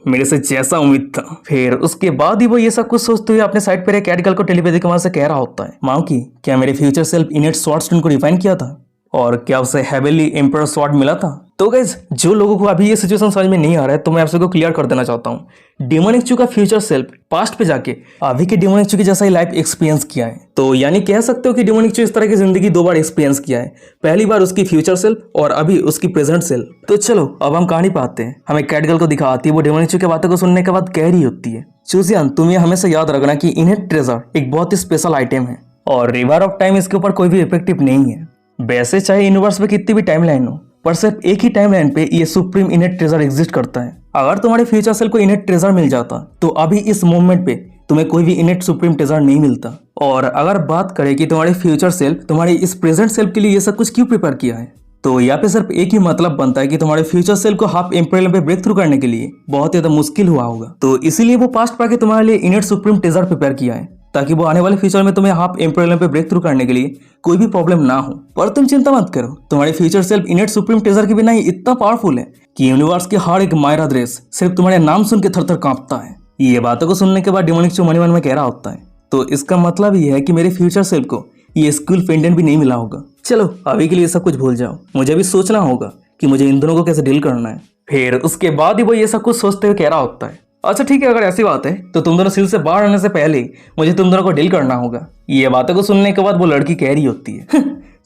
मेरे से जैसा उम्मीद था। फिर उसके बाद ही वो ये सब कुछ सोचते हुए अपने साइड पर एक कैट गर्ल को टेलीपैथी के वहां से कह रहा होता है, माँ की क्या मेरे फ्यूचर सेल्फ इनेट स्वॉर्ड स्टोन को डिफाइन किया था और क्या उसे हेवनली एम्पर स्वॉर्ड मिला था? तो गाइज जो लोगों को अभी ये सिचुएशन समझ में नहीं आ रहा है तो मैं आप सबको क्लियर कर देना चाहता हूँ। डेमोनिक चू का फ्यूचर सेल्फ पास्ट पे जाके अभी के डेमोनिक चू की जैसा ही लाइफ एक्सपीरियंस किया है। तो यानी कह सकते हो कि डेमोनिक चू इस तरह की जिंदगी दो बार एक्सपीरियंस किया है, पहली बार उसकी फ्यूचर सेल्फ और अभी उसकी प्रेजेंट सेल्फ। तो चलो अब हम कहानी पे आते हैं। हमें कैटगर्ल को दिखाती है, वो डेमोनिक चू की बातों को सुनने के बाद कह रही होती है, चूजियान तुम ये हमेशा याद रखना कि इन्हें ट्रेजर एक बहुत ही स्पेशल आइटम है और रिवर ऑफ टाइम इसके ऊपर कोई भी इफेक्टिव नहीं है। वैसे चाहे यूनिवर्स में कितनी भी टाइमलाइन हो, पर सिर्फ एक ही टाइमलाइन पे ये सुप्रीम इनेट ट्रेजर एग्जिस्ट करता है। अगर तुम्हारे फ्यूचर सेल को इनेट ट्रेजर मिल जाता तो अभी इस मोमेंट पे तुम्हें कोई भी इनेट सुप्रीम ट्रेजर नहीं मिलता। और अगर बात करें कि तुम्हारे फ्यूचर सेल्फ तुम्हारे इस प्रेजेंट सेल्फ के लिए ये सब कुछ क्यों प्रिपेयर किया है, तो यहाँ पे सिर्फ एक ही मतलब बनता है कि तुम्हारे फ्यूचर सेल को हाफ इम्पेरियल पे ब्रेक थ्रू करने के लिए बहुत ज्यादा मुश्किल हुआ होगा। तो इसीलिए वो पास्ट पाके तुम्हारे लिए इनेट सुप्रीम ट्रेजर प्रिपेयर किया है ताकि वो आने वाले फ्यूचर में तुम्हें हाफ इम्पेरियल पे ब्रेक थ्रू करने के लिए कोई भी प्रॉब्लम ना हो। पर तुम चिंता मत करो, तुम्हारे फ्यूचर सेल्फ इनेट सुप्रीम ट्रेजर के बिना ही इतना पावरफुल है कि यूनिवर्स के हर एक मायरा ड्रेस सिर्फ तुम्हारे नाम सुन के थर-थर कांपता है। ये बातों को सुनने के बाद डेमोनिक चू मन में कह रहा होता है, तो इसका मतलब ये है कि मेरे फ्यूचर सेल्फ को ये स्कूल पेंडेंट भी नहीं मिला होगा। चलो अभी के लिए सब कुछ भूल जाओ, मुझे अभी सोचना होगा कि मुझे इन दोनों को कैसे डील करना है। फिर उसके बाद ही वो ये सब कुछ सोचते हुए कह रहा होता है, अच्छा ठीक है, अगर ऐसी बात है तो तुम दोनों सील से बाहर आने से पहले मुझे तुम दोनों को डील करना होगा। ये बातों को सुनने के बाद वो लड़की कह रही होती है,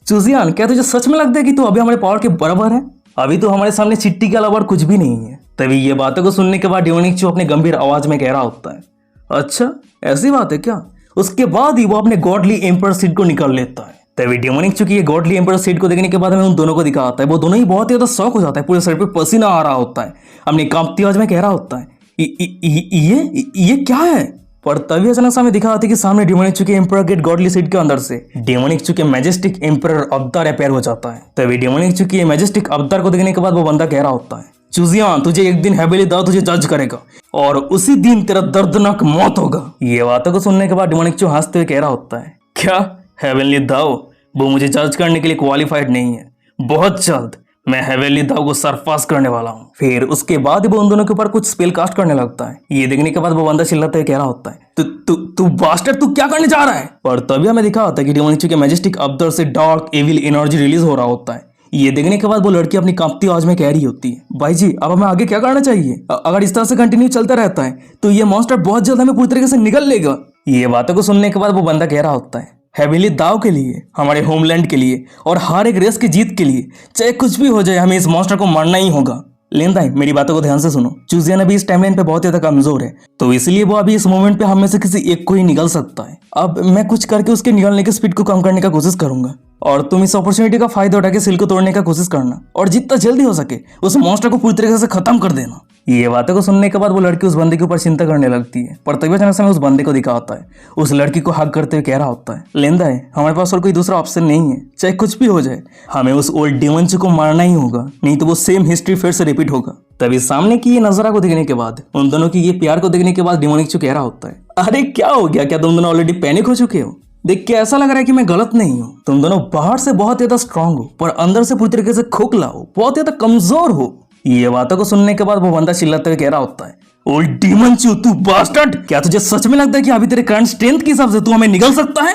चूजियान क्या तुझे सच में लगता है कि तू अभी हमारे पावर के बराबर है? अभी तो हमारे सामने चिट्टी के अलावा कुछ भी नहीं है। तभी ये बातों को सुनने के बाद डेमोनिक चू अपने गंभीर आवाज में कह रहा होता है, अच्छा ऐसी बात है क्या? उसके बाद ही वो अपने गॉडली एम्पर सीट को निकाल लेता है। तभी डेमोनिक चू की ये गॉडली एम्पर सीट को देखने के बाद हमें उन दोनों को दिखाता है। वो दोनों ही बहुत ही ज्यादा शौक हो जाता है, पूरे सर पे पसीना आ रहा होता है, अपनी कांपती आवाज में कह रहा होता है, ये क्या है? पर तभी अचानक से हमें दिखा आती कि सामने डेमोनिक चू के एम्परर गेट गॉडली सीट के अंदर से डेमोनिक चू के मैजेस्टिक एम्परर अवतार अपीयर हो जाता है। तभी डेमोनिक चू के मैजेस्टिक अवतार को देखने के बाद वो बंदा कह रहा होता है, चूजियान तुझे एक दिन हेवेली दाव तुझे जज करेगा और उसी दिन तेरा दर्दनाक मौत होगा। ये बातों को सुनने के बाद डेमोनिक चू हंसते हुए कह रहा होता है, क्या हेवेली दाव? वो मुझे जज करने के लिए क्वालिफाइड नहीं है। बहुत जल्द मैं हेवेली दाव को सरपास करने वाला हूँ। फिर उसके बाद वो उन दोनों के ऊपर कुछ स्पेल कास्ट करने लगता है। ये देखने के बाद वो बंदा चिल्लाते हुए कह रहा होता है, तू बास्टर्ड, तू क्या करने जा रहा है? और तभी हमें दिखा होता है कि डेमोनिक चू के मैजेस्टिक अवतार से डार्क एविल एनर्जी रिलीज हो रहा होता है। ये देखने के बाद वो लड़की अपनी कांपती आवाज में कह रही होती है, भाई जी अब हमें आगे क्या करना चाहिए? अगर इस तरह से कंटिन्यू चलता रहता है तो ये मॉन्स्टर बहुत जल्द हमें पूरी तरीके से निगल लेगा। ये बातों को सुनने के बाद वो बंदा कह रहा होता है, हेवेली दाव के लिए, हमारे होमलैंड के लिए और हर एक रेस की जीत के लिए चाहे कुछ भी हो जाए हमें इस मॉन्स्टर को मारना ही होगा। लेनदाई मेरी बातों को ध्यान से सुनो, चूजियान अभी इस टाइमलाइन पे बहुत ज्यादा कमजोर है, तो इसलिए वो अभी इस मोमेंट पे हम में से किसी एक को ही निकल सकता है। अब मैं कुछ करके उसके निकलने की स्पीड को कम करने का कोशिश करूंगा और तुम इस अपॉर्चुनिटी का फायदा उठा के सील को तोड़ने का कोशिश करना और जितना जल्दी हो सके उस मॉन्स्टर को पूरी तरीके से खत्म कर देना। ये बातों को सुनने के बाद वो लड़की उस बंदे के ऊपर चिंता करने लगती है, पर तभी अचानक से उस बंदे को दिखा होता है, उस लड़की को हक करते हुए कह रहा होता है, लेंदा है हमारे पास और कोई दूसरा ऑप्शन नहीं है, चाहे कुछ भी हो जाए हमें उस ओल्ड डेमन चू को मारना ही होगा, नहीं तो वो सेम हिस्ट्री फिर से रिपीट होगा। तभी सामने की ये नजरा को देखने के बाद, उन दोनों की ये प्यार को देखने के बाद डेमोनिक चू कह रहा होता है, अरे क्या हो गया? क्या तुम दोनों ऑलरेडी पैनिक हो चुके हो? देख के ऐसा लग रहा है कि मैं गलत नहीं हूँ। तुम दोनों बाहर से बहुत ज्यादा स्ट्रांग हो पर अंदर से पूरी तरीके से खोखला हो, बहुत ज्यादा कमजोर हो। ये बातों को सुनने के बाद वो बंदा चिल्लाते हुए कह रहा होता है, ओल्ड डीमन चू तू बास्टर्ड, क्या तुझे सच में लगता है कि अभी तेरे करंट स्ट्रेंथ के हिसाब से तू हमें निगल सकता है?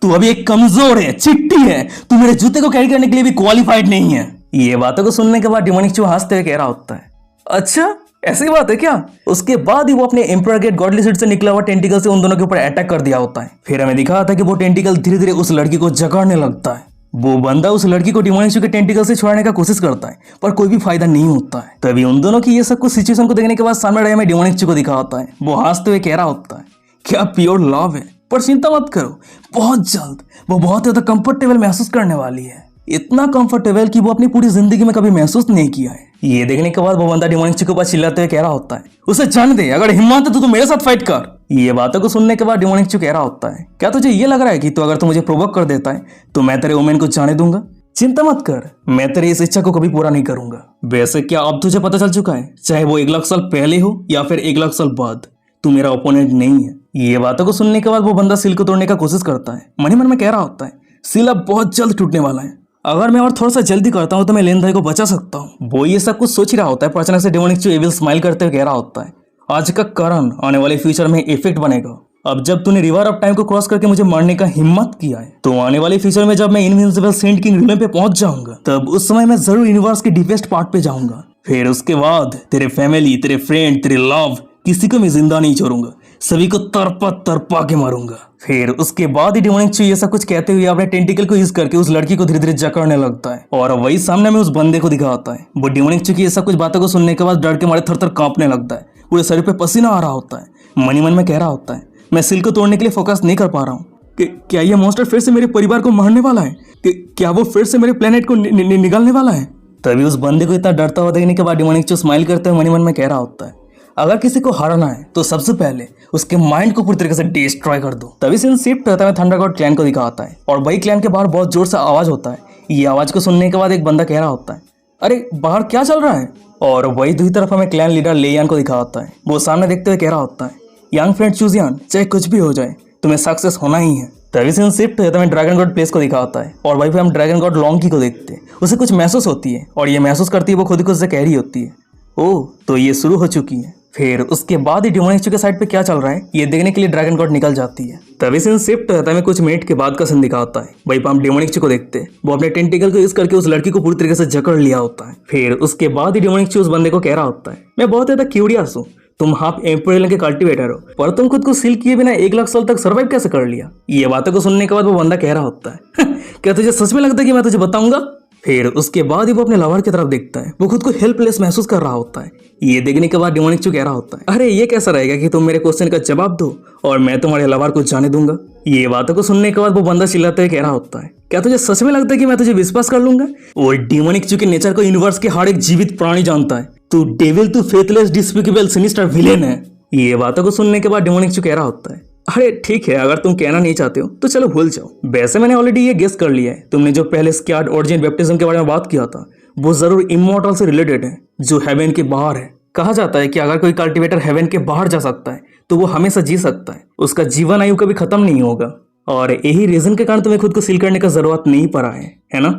तू अभी एक कमजोर है, चिट्टी है, तू मेरे जूते को कैरी करने के लिए भी क्वालिफाइड नहीं है। ये बातों को सुनने के बाद डेमोनिक चू हंसते हुए कह रहा होता है, अच्छा ऐसी बात है क्या? उसके बाद ही वो अपने एम्परर गेट गॉडली सीट से निकला हुआ टेंटिकल से उन दोनों के ऊपर अटैक कर दिया होता है। फिर हमें दिखा था कि वो टेंटिकल धीरे धीरे उस लड़की को जकड़ने लगता है। वो बंदा उस लड़की को डेमोनिक चू के टेंटिकल से छुड़ाने का कोशिश करता है पर कोई भी फायदा नहीं होता है। तभी उन दोनों की ये सब कुछ सिचुएशन को देखने के बाद सामने रहे में डेमोनिक चू को दिखा होता है। वो हंसते हुए कह रहा होता है, क्या प्योर लव है, पर चिंता मत करो, बहुत जल्द वो बहुत ज्यादा कंफर्टेबल महसूस करने वाली है, इतना कंफर्टेबल कि वो अपनी पूरी जिंदगी में कभी महसूस नहीं किया है। ये देखने के बाद वो बंदा डेमोनिक चू के पास चिल्लाते हुए कह रहा होता है, उसे जान दे, अगर हिम्मत है तो तू मेरे साथ फाइट कर। ये बातों को सुनने के बाद डेमोनिक चू कह रहा होता है, क्या तुझे ये लग रहा है कि तू अगर तू मुझे प्रोवोक कर देता है तो मैं तेरे वुमेन को जाने दूंगा? चिंता मत कर, मैं तेरी इस इच्छा को कभी पूरा नहीं करूंगा। वैसे क्या अब तुझे पता चल चुका है, चाहे वो 1 लाख साल पहले हो या फिर 1 लाख साल बाद, तू मेरा ओपोनेंट नहीं है। ये बातों को सुनने के बाद वो बंदा सील को तोड़ने का कोशिश करता है। मन में कह रहा होता है, सील अब बहुत जल्द टूटने वाला है, अगर मैं और थोड़ा सा जल्दी करता हूँ तो मैं लेनदाई को बचा सकता हूँ। वो ये सब कुछ सोच ही रहा होता है पर अचानक से डेमोनिक चू एविल स्माइल करते हुए कह रहा होता है, आज का कारण आने वाले फ्यूचर में इफेक्ट बनेगा अब जब तूने रिवर ऑफ टाइम को क्रॉस करके मुझे मारने का हिम्मत किया है तो आने वाले फ्यूचर में जब मैं इनविंसिबल सेंट किंग रिलम पे पहुंच जाऊंगा तब उस समय मैं जरूर यूनिवर्स के डीपेस्ट पार्ट पे जाऊंगा। फिर उसके बाद तेरे फैमिली, तेरे फ्रेंड, तेरे लव, किसी को मैं जिंदा नहीं छोड़ूंगा, सभी को तरपा तरपा के मारूंगा। फिर उसके बाद ही डिमोनिक चू ये सब कुछ कहते हुए अपने टेंटिकल को यूज करके उस लड़की को धीरे धीरे जकड़ने लगता है और वही सामने में उस बंदे को दिखाता है। वो डिमोनिक चू की ये सब कुछ बातों को सुनने के बाद डर के मारे थर थर कांपने लगता है, पूरे शरीर पे पसीना आ रहा होता है। मन ही मन में कह रहा होता है मैं सील को तोड़ने के लिए फोकस नहीं कर पा रहा हूँ कि क्या ये मॉन्स्टर फिर से मेरे परिवार को मारने वाला है, कि क्या वो फिर से मेरे प्लेनेट को निगलने वाला है। तभी उस बंदे को इतना डरता हुआ देखने के बाद डिमोनिक चू स्माइल करते हुए मन ही मन में कह रहा होता है अगर किसी को हराना है तो सबसे पहले उसके माइंड को पूरी तरीके से डिस्ट्रॉय कर दो। तभी सीन शिफ्ट होता है थंडर गॉड क्लैन को दिखाता है और वही क्लैन के बाहर बहुत जोर से आवाज होता है। ये आवाज को सुनने के बाद एक बंदा कह रहा होता है अरे बाहर क्या चल रहा है, और वही दूसरी तरफ हमें क्लैन लीडर लेयान को दिखाता है। वो सामने देखते हुए कह रहा होता है यंग फ्रेंड चूजियान, चाहे कुछ भी हो जाए तुम्हें सक्सेस होना ही है। तभी सीन शिफ्ट होता है ड्रैगन गॉड प्लेस को दिखाता है और वहीं पे हम ड्रैगन गॉड लॉन्ग को देखते हैं। उसे कुछ महसूस होती है और ये महसूस करती है वो खुद से कह रही होती है ओह तो ये शुरू हो चुकी है। फिर उसके बाद ही डिमोनिक चू के साइड पे क्या चल रहा है ये देखने के लिए ड्रैगन गॉड निकल जाती है। तभी सीन शिफ्ट होता है कुछ मिनट के बाद का सीन दिखाता है। वहीं पर हम डिमोनिक चू को देखते हैं, वो अपने टेंटिकल को यूज करके उस लड़की को पूरी तरीके से जकड़ लिया होता है। फिर उसके बाद ही डिमोनिक चू उस बंदे को कह रहा होता है मैं बहुत ज्यादा क्यूरियस हूँ, तुम हाफ एम्पोरियल के कल्टीवेटर हो पर तुम खुद को सील किए बिना 1 लाख साल तक सर्वाइव कैसे कर लिया। ये बातों को सुनने के बाद वो बंदा कह रहा होता है क्या तुझे सच में लगता है कि मैं तुझे बताऊंगा। फिर उसके बाद ही वो अपने लवर की तरफ देखता है, वो खुद को हेल्पलेस महसूस कर रहा होता है। ये देखने के बाद डिमोनिक चू कह रहा होता है अरे ये कैसा रहेगा कि तुम मेरे क्वेश्चन का जवाब दो और मैं तुम्हारे लवर को जाने दूंगा। ये बातों को सुनने के बाद वो बंदा चिल्लाते हुए कह रहा होता है क्या तुझे सच में लगता है कि मैं तुझे विश्वास कर लूंगा। और डिमोनिक चू के नेचर को यूनिवर्स के हर एक जीवित प्राणी जानता है, तू डेविल, तू फेथलेस, डिस्पिकेबल, सिनिस्टर विलेन है। ये बातों को सुनने के बाद डिमोनिक चू कह रहा होता है अरे ठीक है अगर तुम कहना नहीं चाहते हो तो चलो भूल जाओ। वैसे मैंने ऑलरेडी ये गेस कर लिया है, तुमने जो पहले स्क्याड ओरिजिन बैप्टिज्म के बारे में बात किया था वो जरूर इमॉर्टल से रिलेटेड है जो हेवन के बाहर है। कहा जाता है कि अगर कोई कल्टीवेटर हेवन के बाहर जा सकता है तो वो हमेशा जी सकता है, उसका जीवन आयु कभी खत्म नहीं होगा और यही रीजन के कारण तुम्हें खुद को सील करने का जरूरत नहीं पड़ा है ना।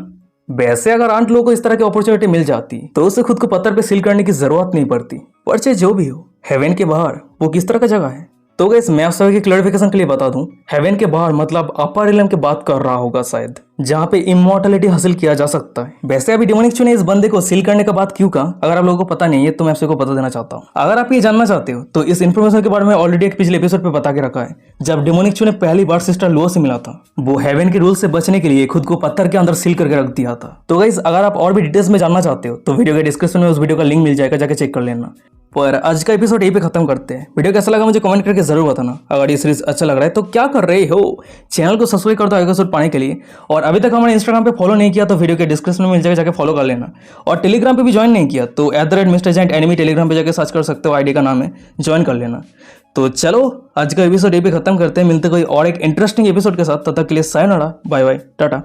वैसे अगर 8 लोगों को इस तरह की अपॉर्चुनिटी मिल जाती तो उसे खुद को पत्थर पे सील करने की जरूरत नहीं पड़ती। पर चाहे जो भी हो हेवन के बाहर वो किस तरह का जगह है तो गाइस मैं आप सभी की क्लैरिफिकेशन के लिए बता दूं हेवन के बाहर मतलब अपर रिलम की बात कर रहा होगा शायद, जहां पे इमॉर्टलिटी हासिल किया जा सकता है। वैसे अभी डिमोनिक चू ने इस बंदे को सील करने का बात क्यों कहा अगर आप लोगों को पता नहीं है तो मैं आपको बता देना चाहता हूँ। अगर आप ये जानना चाहते हो तो इस इन्फॉर्मेशन के बारे में ऑलरेडी एक पिछले एपिसोड पे बता के रखा है। जब डिमोनिक चू ने पहली बार सिस्टर लुओ से मिला था वो हेवन के रूल से बचने के लिए खुद को पत्थर के अंदर सील करके रख दिया था। तो गाइस अगर आप और भी डिटेल्स में जानना चाहते हो तो वीडियो के डिस्क्रिप्शन में उस वीडियो का लिंक मिल जाएगा, जाके चेक कर लेना। पर आज का एपिसोड यहीं पे खत्म करते हैं। वीडियो कैसा लगा मुझे कमेंट करके जरूर बताना। अगर ये सीरीज अच्छा लग रहा है तो क्या कर रहे हो, चैनल को सब्सक्राइब कर दो आगे एपिसोड पाने के लिए। और अभी तक हमारे इंस्टाग्राम पे फॉलो नहीं किया तो वीडियो के डिस्क्रिप्शन में मिल जाएगा, जाके फॉलो कर लेना। और टेलीग्राम पे भी ज्वाइन नहीं किया तो @MrJaintEnemy टेलीग्राम पे जाके सर्च कर सकते हो, आईडी का नाम है, ज्वाइन कर लेना। तो चलो आज का एपिसोड यहीं पे खत्म करते हैं, मिलते कोई और एक इंटरेस्टिंग एपिसोड के साथ। तब तक के लिए सायोनारा, बाय बाय, टाटा।